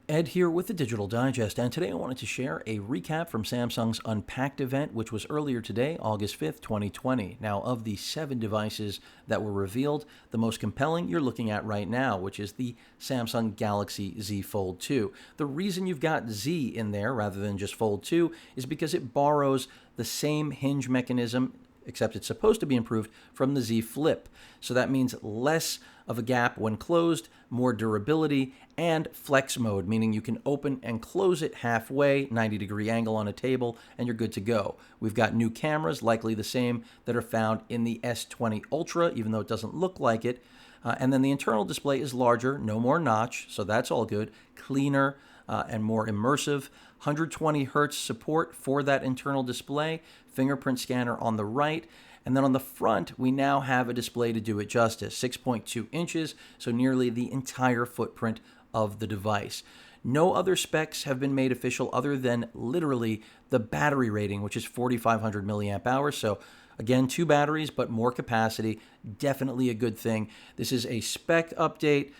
Ed here with the Digital Digest, and today I wanted to share a recap from Samsung's Unpacked event, which was earlier today, August 5th, 2020. Now, of the 7 devices that were revealed, the most compelling you're looking at right now, which is the Samsung Galaxy Z Fold 2. The reason you've got Z in there rather than just Fold 2 is because it borrows the same hinge mechanism, except it's supposed to be improved, from the Z Flip. So that means less of a gap when closed, more durability, and flex mode, meaning you can open and close it halfway, 90-degree angle on a table, and you're good to go. We've got new cameras, likely the same that are found in the S20 Ultra, even though it doesn't look like it. And then the internal display is larger, no more notch, so that's all good, cleaner, and more immersive. 120 hertz support for that internal display, fingerprint scanner on the right, and then on the front, we now have a display to do it justice, 6.2 inches, so nearly the entire footprint of the device. No other specs have been made official other than literally the battery rating, which is 4,500 milliamp hours, so again, 2 batteries, but more capacity, definitely a good thing. This is a spec update.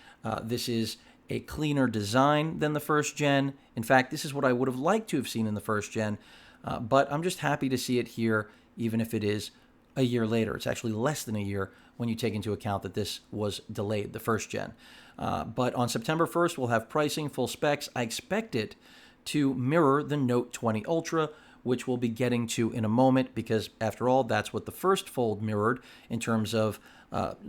This is a cleaner design than the first gen. In fact, this is what I would have liked to have seen in the first gen, but I'm just happy to see it here, even if it is a year later. It's actually less than a year when you take into account that this was delayed, the first gen. But on September 1st, we'll have pricing, full specs. I expect it to mirror the Note 20 Ultra, which we'll be getting to in a moment, because after all, that's what the first Fold mirrored in terms of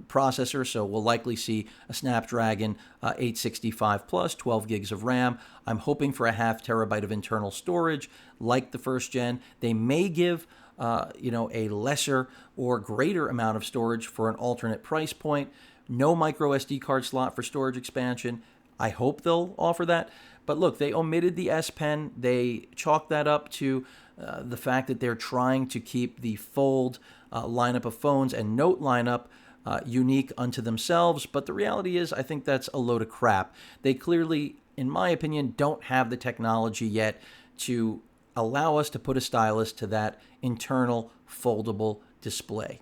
processor. So we'll likely see a Snapdragon 865 plus, 12 gigs of RAM. I'm hoping for a ½ terabyte of internal storage, like the first gen. They may give a lesser or greater amount of storage for an alternate price point. No micro SD card slot for storage expansion. I hope they'll offer that. But look, they omitted the S Pen. They chalked that up to the fact that they're trying to keep the Fold lineup of phones and Note lineup unique unto themselves. But the reality is, I think that's a load of crap. They clearly, in my opinion, don't have the technology yet to allow us to put a stylus to that internal foldable display.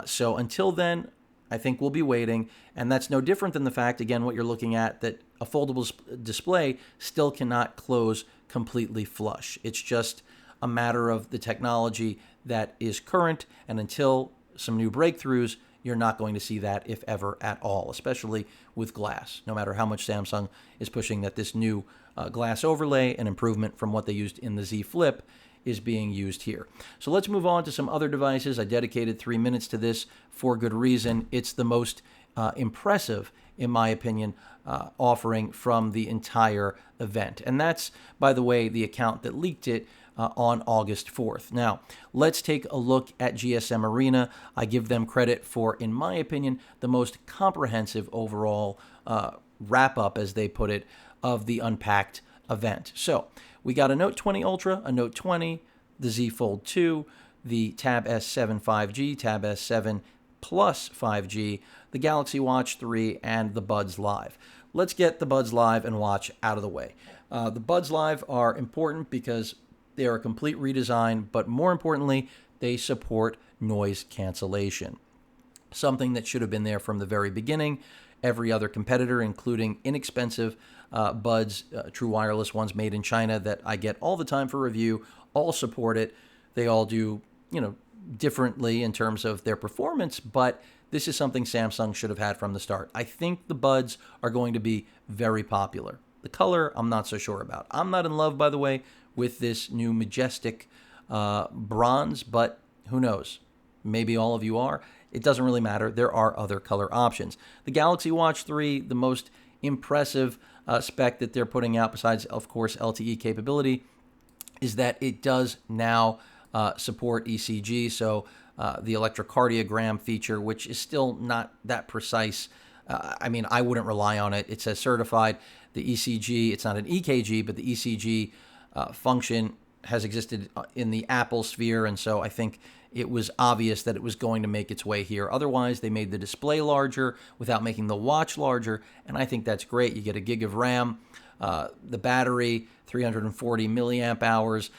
So until then, I think we'll be waiting, and that's no different than the fact, again, what you're looking at, that a foldable display still cannot close completely flush. It's just a matter of the technology that is current, and until some new breakthroughs, you're not going to see that, if ever at all, especially with glass, no matter how much Samsung is pushing that this new glass overlay, an improvement from what they used in the Z Flip, is being used here. So let's move on to some other devices. I dedicated 3 minutes to this for good reason. It's the most impressive, in my opinion, offering from the entire event. And that's, by the way, the account that leaked it on August 4th. Now, let's take a look at GSM Arena. I give them credit for, in my opinion, the most comprehensive overall wrap-up, as they put it, of the Unpacked event. So we got a Note 20 Ultra, a Note 20, the Z Fold 2, the Tab S7 5G, Tab S7 Plus 5G, the Galaxy Watch 3, and the Buds Live. Let's get the Buds Live and Watch out of the way. The Buds Live are important because they are a complete redesign, but more importantly, they support noise cancellation, something that should have been there from the very beginning. Every other competitor, including inexpensive Buds, true wireless ones made in China that I get all the time for review, all support it. They all do, differently in terms of their performance, but this is something Samsung should have had from the start. I think the Buds are going to be very popular. The color, I'm not so sure about. I'm not in love, by the way, with this new majestic bronze, but who knows? Maybe all of you are. It doesn't really matter. There are other color options. The Galaxy Watch 3, the most impressive spec that they're putting out, besides, of course, LTE capability, is that it does now support ECG, so the electrocardiogram feature, which is still not that precise. I wouldn't rely on it. It says certified. The ECG, it's not an EKG, but the ECG function has existed in the Apple sphere, and so I think it was obvious that it was going to make its way here. Otherwise, they made the display larger without making the watch larger, and I think that's great. You get a gig of RAM, the battery, 340 milliamp hours.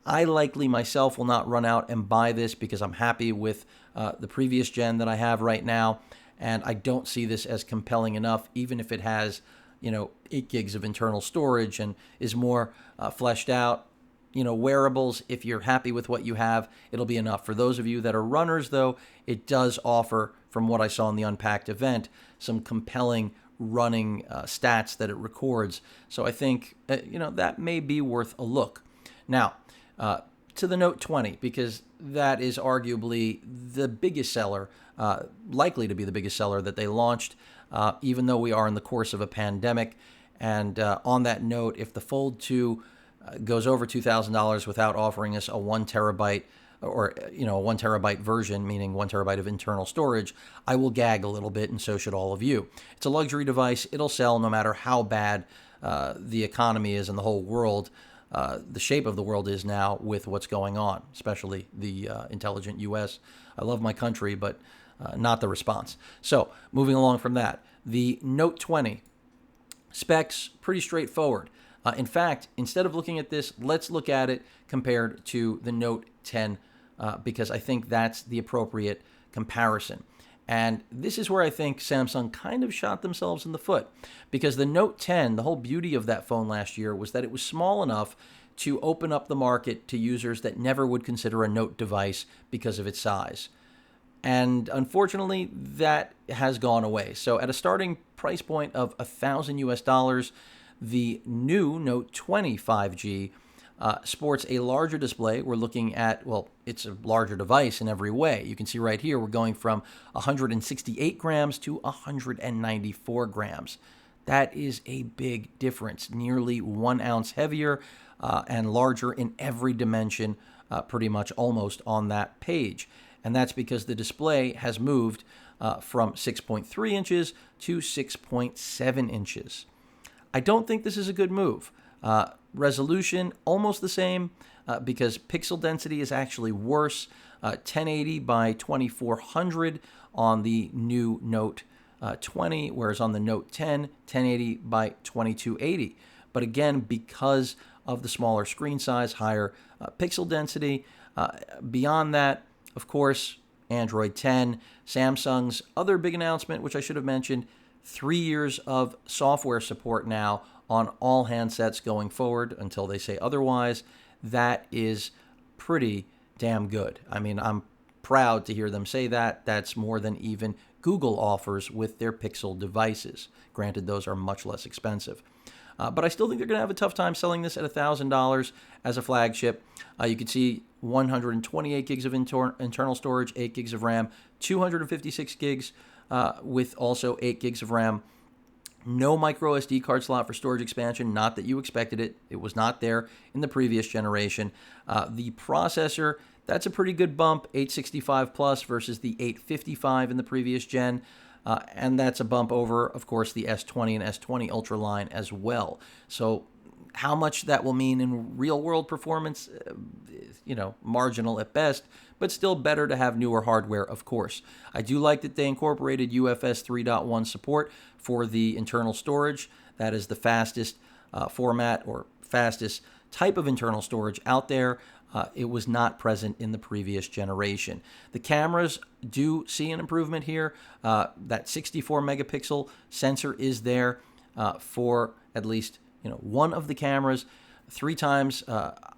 I likely myself will not run out and buy this because I'm happy with the previous gen that I have right now, and I don't see this as compelling enough, even if it has 8 gigs of internal storage and is more fleshed out. Wearables, if you're happy with what you have, it'll be enough. For those of you that are runners, though, it does offer, from what I saw in the Unpacked event, some compelling running stats that it records. So I think, that may be worth a look. Now, to the Note 20, because that is arguably the biggest seller, likely to be the biggest seller that they launched, even though we are in the course of a pandemic. And on that note, if the Fold 2 goes over $2,000 without offering us a 1 terabyte or, a 1 terabyte version, meaning 1 terabyte of internal storage, I will gag a little bit, and so should all of you. It's a luxury device. It'll sell no matter how bad the economy is in the whole world. The shape of the world is now with what's going on, especially the intelligent U.S. I love my country, but not the response. So moving along from that, the Note 20 specs, pretty straightforward. In fact, instead of looking at this, let's look at it compared to the Note 10, because I think that's the appropriate comparison. And this is where I think Samsung kind of shot themselves in the foot, because the Note 10, the whole beauty of that phone last year was that it was small enough to open up the market to users that never would consider a Note device because of its size. And unfortunately, that has gone away. So at a starting price point of $1,000 US, the new Note 20 5G sports a larger display. We're looking at, it's a larger device in every way. You can see right here, we're going from 168 grams to 194 grams. That is a big difference, nearly 1 ounce heavier and larger in every dimension, pretty much almost on that page. And that's because the display has moved from 6.3 inches to 6.7 inches. I don't think this is a good move. Resolution, almost the same, because pixel density is actually worse. 1080 by 2400 on the new Note 20, whereas on the Note 10, 1080 by 2280. But again, because of the smaller screen size, higher pixel density. Beyond that, of course, Android 10, Samsung's other big announcement, which I should have mentioned, 3 years of software support now on all handsets going forward until they say otherwise. That is pretty damn good. I mean, I'm proud to hear them say that. That's more than even Google offers with their Pixel devices. Granted, those are much less expensive. But I still think they're going to have a tough time selling this at $1,000 as a flagship. You can see 128 gigs of internal storage, 8 gigs of RAM, 256 gigs with also 8 gigs of RAM. No micro SD card slot for storage expansion, not that you expected it. It was not there in the previous generation. The processor, that's a pretty good bump, 865 plus versus the 855 in the previous gen. And that's a bump over, of course, the S20 and S20 Ultra line as well. So how much that will mean in real-world performance, marginal at best, but still better to have newer hardware, of course. I do like that they incorporated UFS 3.1 support for the internal storage. That is the fastest format or fastest type of internal storage out there. It was not present in the previous generation. The cameras do see an improvement here. That 64 megapixel sensor is there for at least one of the cameras. 3 times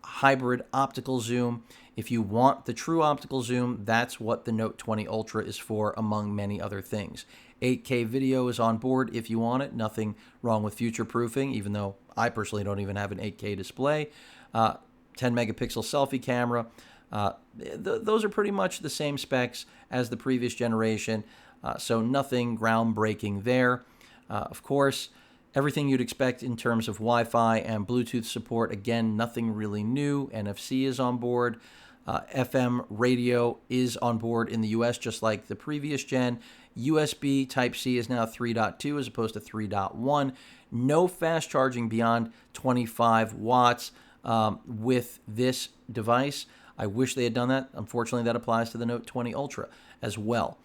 hybrid optical zoom. If you want the true optical zoom, that's what the Note 20 Ultra is for, among many other things. 8K video is on board if you want it. Nothing wrong with future proofing, even though I personally don't even have an 8K display. 10 megapixel selfie camera. Those are pretty much the same specs as the previous generation, so nothing groundbreaking there. Of course, everything you'd expect in terms of Wi-Fi and Bluetooth support. Again, nothing really new. NFC is on board. FM radio is on board in the US, just like the previous gen. USB Type-C is now 3.2 as opposed to 3.1. No fast charging beyond 25 watts with this device. I wish they had done that. Unfortunately, that applies to the Note 20 Ultra as well.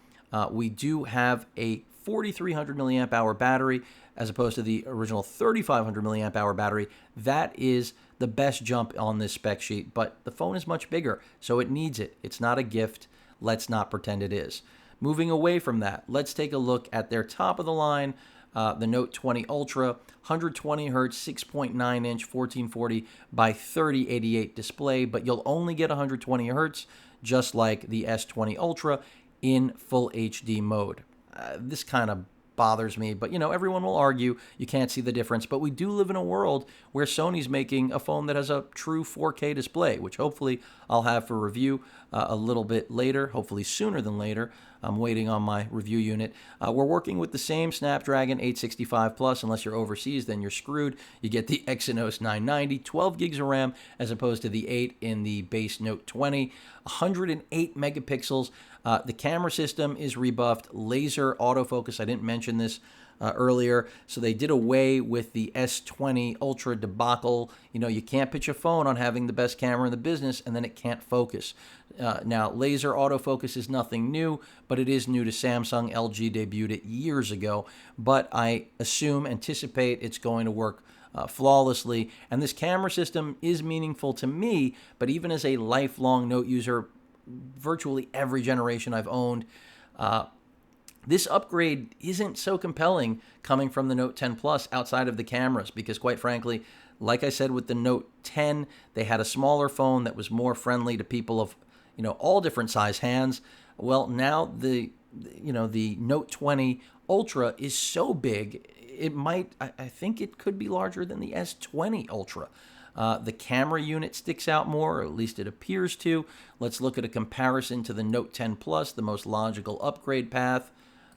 We do have a 4,300 milliamp hour battery as opposed to the original 3,500 milliamp hour battery. That is the best jump on this spec sheet, but the phone is much bigger, so it needs it. It's not a gift. Let's not pretend it is. Moving away from that, let's take a look at their top of the line The Note 20 Ultra, 120 hertz, 6.9 inch, 1440 by 3088 display, but you'll only get 120 hertz, just like the S20 Ultra, in full HD mode. This kind of bothers me, but everyone will argue you can't see the difference. But we do live in a world where Sony's making a phone that has a true 4K display, which hopefully I'll have for review a little bit later, hopefully sooner than later. I'm waiting on my review unit. We're working with the same Snapdragon 865 Plus. Unless you're overseas, then you're screwed. You get the Exynos 990, 12 gigs of RAM, as opposed to the 8 in the base Note 20, 108 megapixels. The camera system is rebuffed. Laser autofocus, I didn't mention this earlier. So they did away with the S20 Ultra debacle. You can't pitch a phone on having the best camera in the business and then it can't focus. Now, laser autofocus is nothing new, but it is new to Samsung. LG debuted it years ago, but I anticipate it's going to work flawlessly. And this camera system is meaningful to me, but even as a lifelong Note user, virtually every generation I've owned, this upgrade isn't so compelling coming from the Note 10 Plus outside of the cameras, because quite frankly, like I said with the Note 10, they had a smaller phone that was more friendly to people of all different size hands. Well, now the Note 20 Ultra is so big, I think it could be larger than the S20 Ultra. The camera unit sticks out more, or at least it appears to. Let's look at a comparison to the Note 10 Plus, the most logical upgrade path.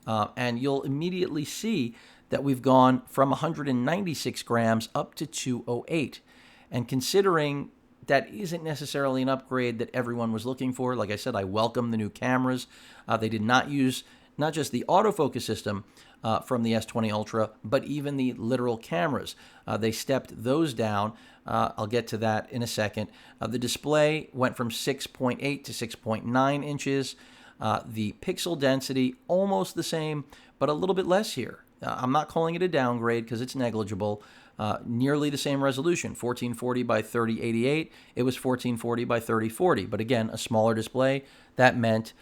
And you'll immediately see that we've gone from 196 grams up to 208. And considering that isn't necessarily an upgrade that everyone was looking for, like I said, I welcome the new cameras. They did not use not just the autofocus system from the S20 Ultra, but even the literal cameras. They stepped those down. I'll get to that in a second. The display went from 6.8 to 6.9 inches. The pixel density, almost the same, but a little bit less here. I'm not calling it a downgrade because it's negligible. Nearly the same resolution, 1440 by 3088. It was 1440 by 3040, but again, a smaller display. That meant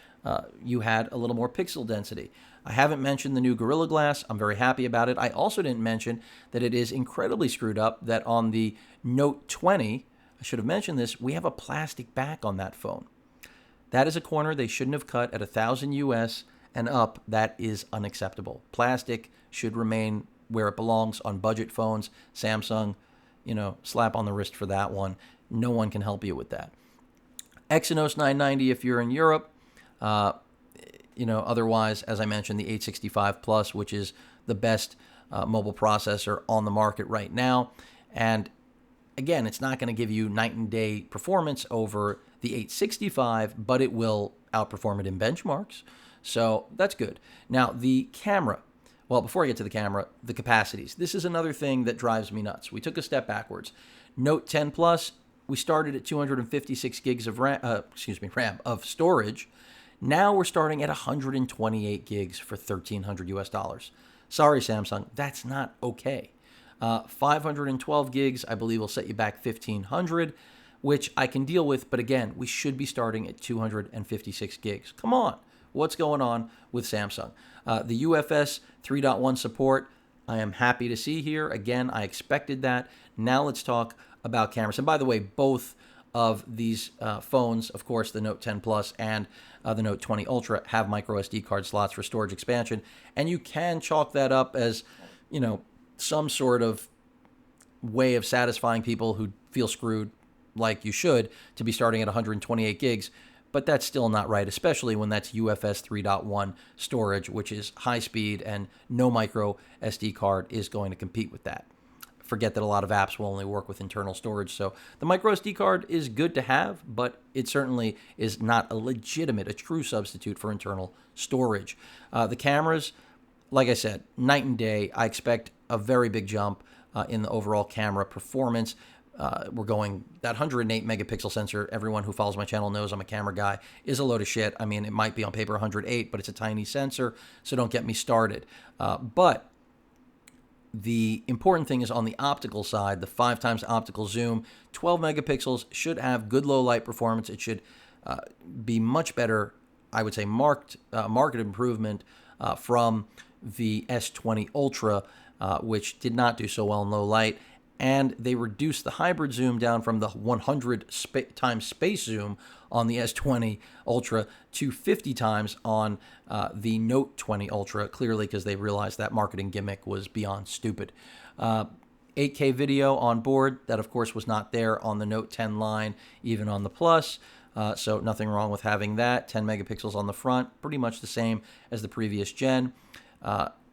you had a little more pixel density. I haven't mentioned the new Gorilla Glass. I'm very happy about it. I also didn't mention that it is incredibly screwed up that on the Note 20, I should have mentioned this, we have a plastic back on that phone. That is a corner they shouldn't have cut at $1,000 US and up. That is unacceptable. Plastic should remain where it belongs on budget phones. Samsung, slap on the wrist for that one. No one can help you with that. Exynos 990 if you're in Europe. Otherwise, as I mentioned, the 865 Plus, which is the best mobile processor on the market right now. And again, it's not going to give you night and day performance over the 865, but it will outperform it in benchmarks. So that's good. Now, the camera. Well, before I get to the camera, the capacities. This is another thing that drives me nuts. We took a step backwards. Note 10 Plus, we started at 256 gigs of RAM of storage. Now we're starting at 128 gigs for $1,300 US. Sorry, Samsung, that's not okay. 512 gigs, I believe, will set you back $1,500, which I can deal with. But again, we should be starting at 256 gigs. Come on. What's going on with Samsung? The UFS 3.1 support, I am happy to see here. Again, I expected that. Now let's talk about cameras. And by the way, both of these phones, of course, the Note 10 Plus and the Note 20 Ultra, have micro SD card slots for storage expansion. And you can chalk that up as, some sort of way of satisfying people who feel screwed, like you should, to be starting at 128 gigs. But that's still not right, especially when that's UFS 3.1 storage, which is high speed, and no micro SD card is going to compete with that. Forget that a lot of apps will only work with internal storage. So the micro SD card is good to have, but it certainly is not a true substitute for internal storage. The cameras, like I said, night and day. I expect a very big jump in the overall camera performance. We're going, that 108 megapixel sensor, everyone who follows my channel knows I'm a camera guy, is a load of shit. I mean, it might be on paper 108, but it's a tiny sensor, so don't get me started. But the important thing is on the optical side, the 5x optical zoom, 12 megapixels should have good low light performance. It should be much better, I would say marked improvement from the S20 Ultra, which did not do so well in low light. And they reduced the hybrid zoom down from the 100 times space zoom on the S20 Ultra to 50 times on the Note 20 Ultra, clearly because they realized that marketing gimmick was beyond stupid. 8K video on board, that of course was not there on the Note 10 line, even on the Plus. So nothing wrong with having that. 10 megapixels on the front, pretty much the same as the previous gen.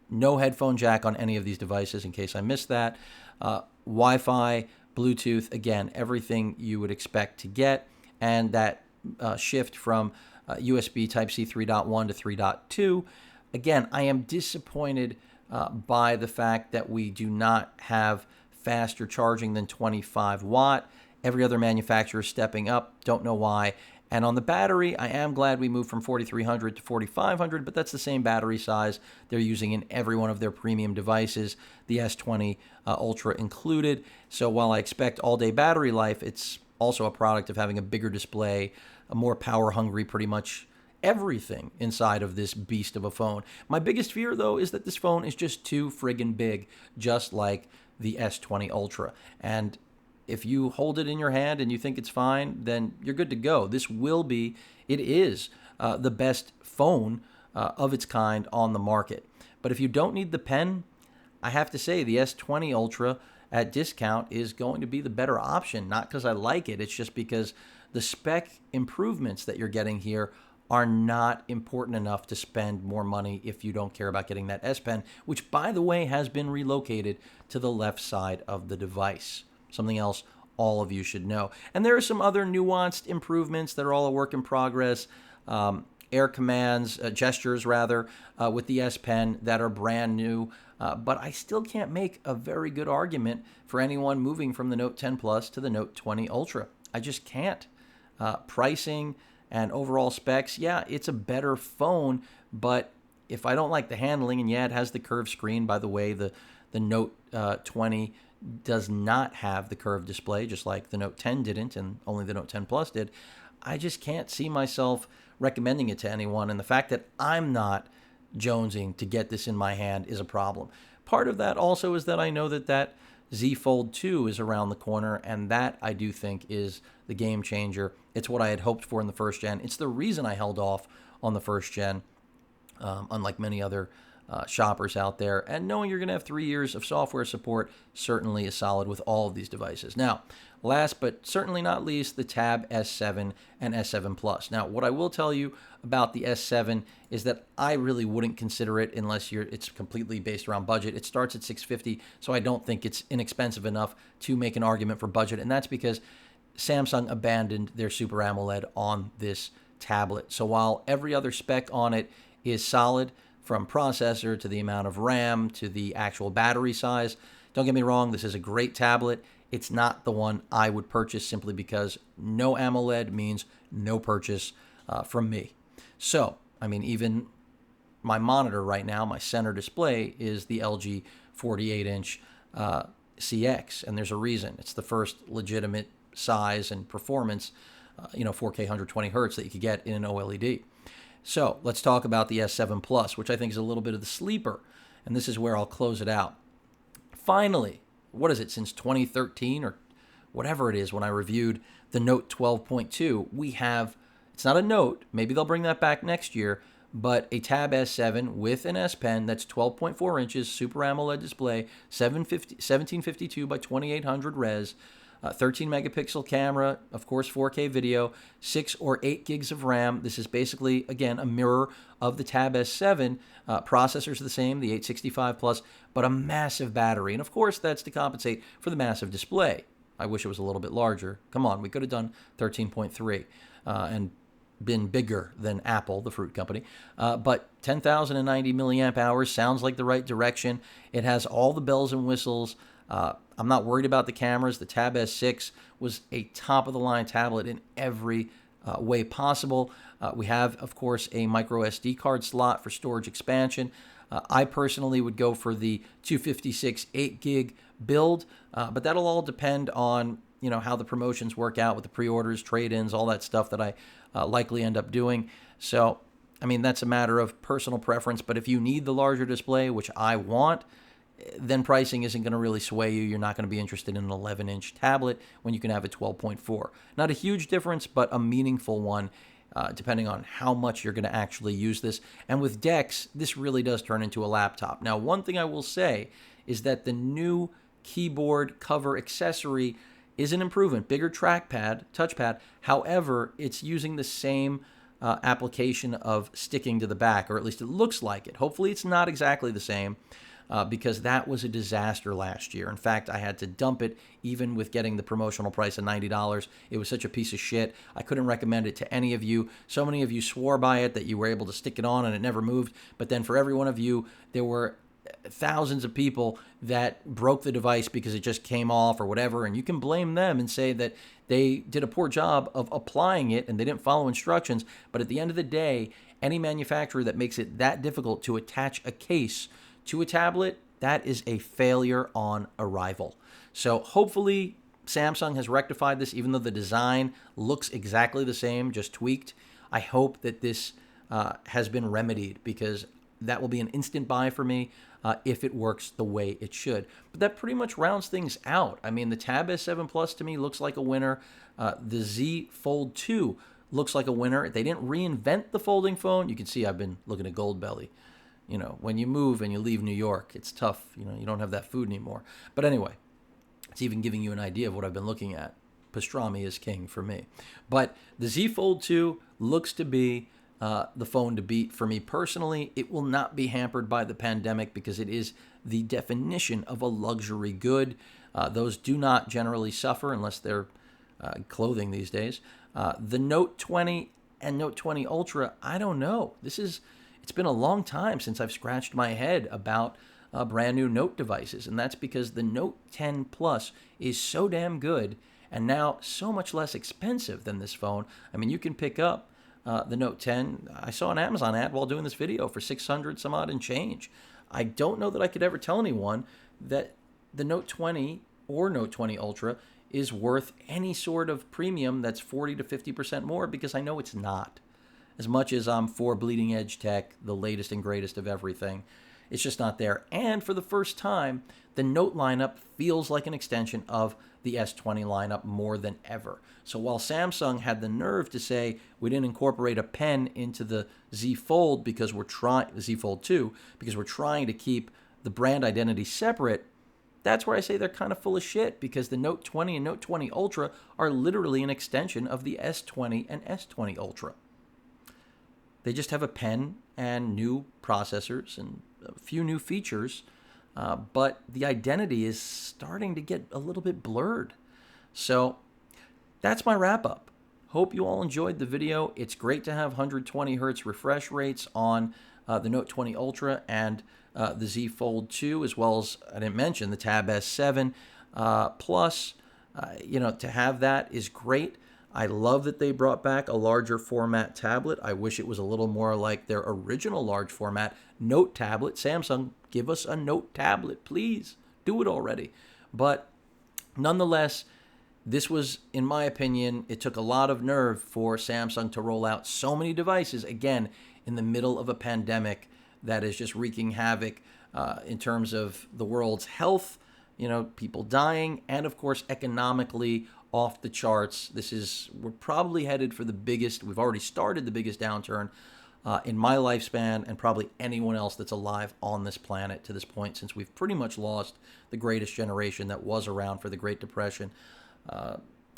No headphone jack on any of these devices, in case I missed that. Wi-Fi, Bluetooth, again, everything you would expect to get. And that shift from USB Type-C 3.1 to 3.2. Again, I am disappointed by the fact that we do not have faster charging than 25 watt. Every other manufacturer is stepping up. Don't know why. And on the battery, I am glad we moved from 4300 to 4500, but that's the same battery size they're using in every one of their premium devices, the S20 Ultra included. So while I expect all-day battery life, it's also a product of having a bigger display, a more power-hungry, pretty much everything inside of this beast of a phone. My biggest fear, though, is that this phone is just too friggin' big, just like the S20 Ultra. And if you hold it in your hand and you think it's fine, then you're good to go. It is the best phone of its kind on the market. But if you don't need the pen, I have to say the S20 Ultra at discount is going to be the better option. Not because I like it, it's just because the spec improvements that you're getting here are not important enough to spend more money if you don't care about getting that S Pen, which, by the way, has been relocated to the left side of the device. Something else all of you should know. And there are some other nuanced improvements that are all a work in progress. Air commands, gestures rather, with the S Pen that are brand new. But I still can't make a very good argument for anyone moving from the Note 10 Plus to the Note 20 Ultra. I just can't. Pricing and overall specs, yeah, it's a better phone, but if I don't like the handling, and yeah, it has the curved screen, by the way, the Note 20 does not have the curved display, just like the Note 10 didn't, and only the Note 10 Plus did. I just can't see myself recommending it to anyone, and the fact that I'm not jonesing to get this in my hand is a problem. Part of that also is that I know that Z Fold 2 is around the corner, and that I do think is the game changer. It's what I had hoped for in the first gen. It's the reason I held off on the first gen, unlike many other shoppers out there. And knowing you're going to have 3 years of software support certainly is solid with all of these devices. Now, last but certainly not least, the Tab S7 and S7 Plus. Now, what I will tell you about the S7 is that I really wouldn't consider it unless it's completely based around budget. It starts at $650, so I don't think it's inexpensive enough to make an argument for budget, and that's because Samsung abandoned their Super AMOLED on this tablet. So while every other spec on it is solid, from processor to the amount of RAM to the actual battery size, don't get me wrong, this is a great tablet. It's not the one I would purchase simply because no AMOLED means no purchase from me. So, I mean, even my monitor right now, my center display, is the LG 48-inch CX, and there's a reason. It's the first legitimate size and performance, 4K 120 hertz that you could get in an OLED. So let's talk about the S7 Plus, which I think is a little bit of the sleeper, and this is where I'll close it out. Finally, what is it, since 2013 or whatever it is when I reviewed the Note 12.2, we have, it's not a Note, maybe they'll bring that back next year, but a Tab S7 with an S Pen that's 12.4 inches, Super AMOLED display, 1752 by 2800 res, 13 megapixel camera, of course 4K video, 6 or 8 gigs of RAM. This is basically, again, a mirror of the Tab S7. Processor's the same, the 865 Plus, but a massive battery. And of course, that's to compensate for the massive display. I wish it was a little bit larger. Come on, we could have done 13.3 and been bigger than Apple, the fruit company. But 10,090 milliamp hours sounds like the right direction. It has all the bells and whistles. I'm not worried about the cameras. The Tab S6 was a top-of-the-line tablet in every way possible. We have, of course, a micro SD card slot for storage expansion. I personally would go for the 256 8 gig build, but that'll all depend on how the promotions work out with the pre-orders, trade-ins, all that stuff that I likely end up doing. So I mean, that's a matter of personal preference, but if you need the larger display, which I want, then pricing isn't going to really sway you. You're not going to be interested in an 11-inch tablet when you can have a 12.4. Not a huge difference, but a meaningful one, depending on how much you're going to actually use this. And with DeX, this really does turn into a laptop. Now, one thing I will say is that the new keyboard cover accessory is an improvement. Bigger trackpad, touchpad. However, it's using the same application of sticking to the back, or at least it looks like it. Hopefully it's not exactly the same, because that was a disaster last year. In fact, I had to dump it even with getting the promotional price of $90. It was such a piece of shit. I couldn't recommend it to any of you. So many of you swore by it that you were able to stick it on and it never moved. But then for every one of you, there were thousands of people that broke the device because it just came off or whatever, and you can blame them and say that they did a poor job of applying it and they didn't follow instructions. But at the end of the day, any manufacturer that makes it that difficult to attach a case to a tablet, that is a failure on arrival. So hopefully Samsung has rectified this, even though the design looks exactly the same, just tweaked. I hope that this has been remedied, because that will be an instant buy for me if it works the way it should. But that pretty much rounds things out. I mean, the Tab S7 Plus to me looks like a winner. The Z Fold 2 looks like a winner. They didn't reinvent the folding phone. You can see I've been looking at Goldbelly. You know, when you move and you leave New York, it's tough. You know, you don't have that food anymore. But anyway, it's even giving you an idea of what I've been looking at. Pastrami is king for me. But the Z Fold 2 looks to be the phone to beat for me personally. It will not be hampered by the pandemic because it is the definition of a luxury good. Those do not generally suffer unless they're clothing these days. The Note 20 and Note 20 Ultra, I don't know. It's been a long time since I've scratched my head about brand new Note devices, and that's because the Note 10 Plus is so damn good and now so much less expensive than this phone. I mean, you can pick up the Note 10. I saw an Amazon ad while doing this video for $600 some odd and change. I don't know that I could ever tell anyone that the Note 20 or Note 20 Ultra is worth any sort of premium that's 40 to 50% more, because I know it's not. As much as I'm for bleeding edge tech, the latest and greatest of everything, it's just not there. And for the first time, the Note lineup feels like an extension of the S20 lineup more than ever. So while Samsung had the nerve to say we didn't incorporate a pen into the Z Fold because Z Fold 2 because we're trying to keep the brand identity separate, that's where I say they're kind of full of shit, because the Note 20 and Note 20 Ultra are literally an extension of the S20 and S20 Ultra. They just have a pen and new processors and a few new features, but the identity is starting to get a little bit blurred. So that's my wrap up. Hope you all enjoyed the video. It's great to have 120 hertz refresh rates on the Note 20 Ultra and the Z Fold 2, as well as, I didn't mention, the Tab S7 Plus. To have that is great. I love that they brought back a larger format tablet. I wish it was a little more like their original large format Note tablet. Samsung, give us a Note tablet, please. Do it already. But nonetheless, this was, in my opinion, it took a lot of nerve for Samsung to roll out so many devices, again, in the middle of a pandemic that is just wreaking havoc in terms of the world's health, people dying, and of course, economically off the charts. We're probably headed for we've already started the biggest downturn in my lifespan, and probably anyone else that's alive on this planet to this point, since we've pretty much lost the greatest generation that was around for the Great Depression.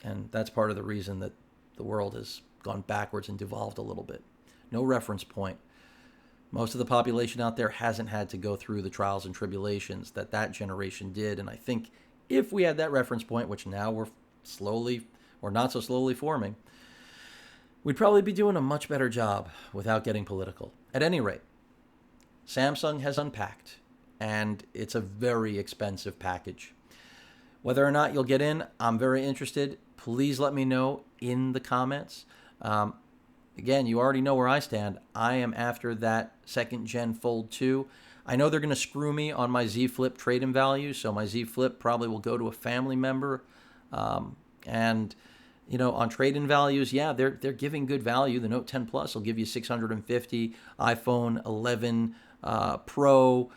And that's part of the reason that the world has gone backwards and devolved a little bit. No reference point. Most of the population out there hasn't had to go through the trials and tribulations that generation did. And I think if we had that reference point, which now we're slowly or not so slowly forming, we'd probably be doing a much better job without getting political. At any rate, Samsung has Unpacked, and it's a very expensive package. Whether or not you'll get in, I'm very interested. Please let me know in the comments. Again, you already know where I stand. I am after that second gen Fold 2. I know they're going to screw me on my Z Flip trade-in value, so my Z Flip probably will go to a family member. And On trade-in values, yeah, they're giving good value. The Note 10 Plus will give you 650, iPhone 11 Pro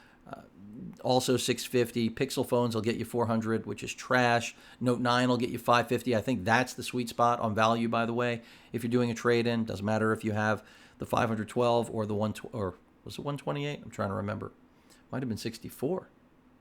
also 650. Pixel phones will get you 400, which is trash. Note 9 will get you 550. I think that's the sweet spot on value, by the way. If you're doing a trade-in, doesn't matter if you have the 512 or the or was it 128? I'm trying to remember. Might have been 64.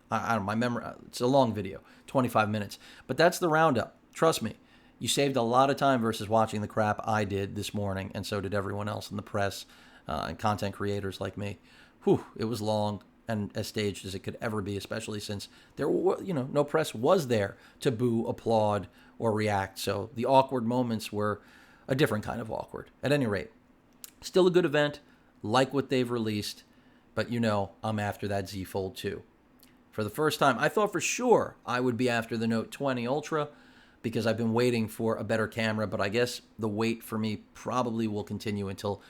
I don't know, my memory. It's a long video, 25 minutes. But that's the roundup. Trust me, you saved a lot of time versus watching the crap I did this morning, and so did everyone else in the press and content creators like me. Whew, it was long and as staged as it could ever be, especially since there were, no press was there to boo, applaud, or react. So the awkward moments were a different kind of awkward. At any rate, still a good event, like what they've released, but I'm after that Z Fold 2. For the first time, I thought for sure I would be after the Note 20 Ultra because I've been waiting for a better camera, but I guess the wait for me probably will continue until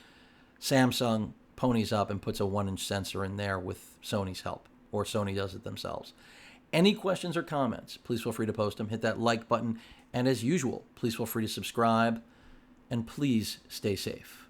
Samsung ponies up and puts a 1-inch sensor in there with Sony's help, or Sony does it themselves. Any questions or comments, please feel free to post them. Hit that like button. And as usual, please feel free to subscribe. And please stay safe.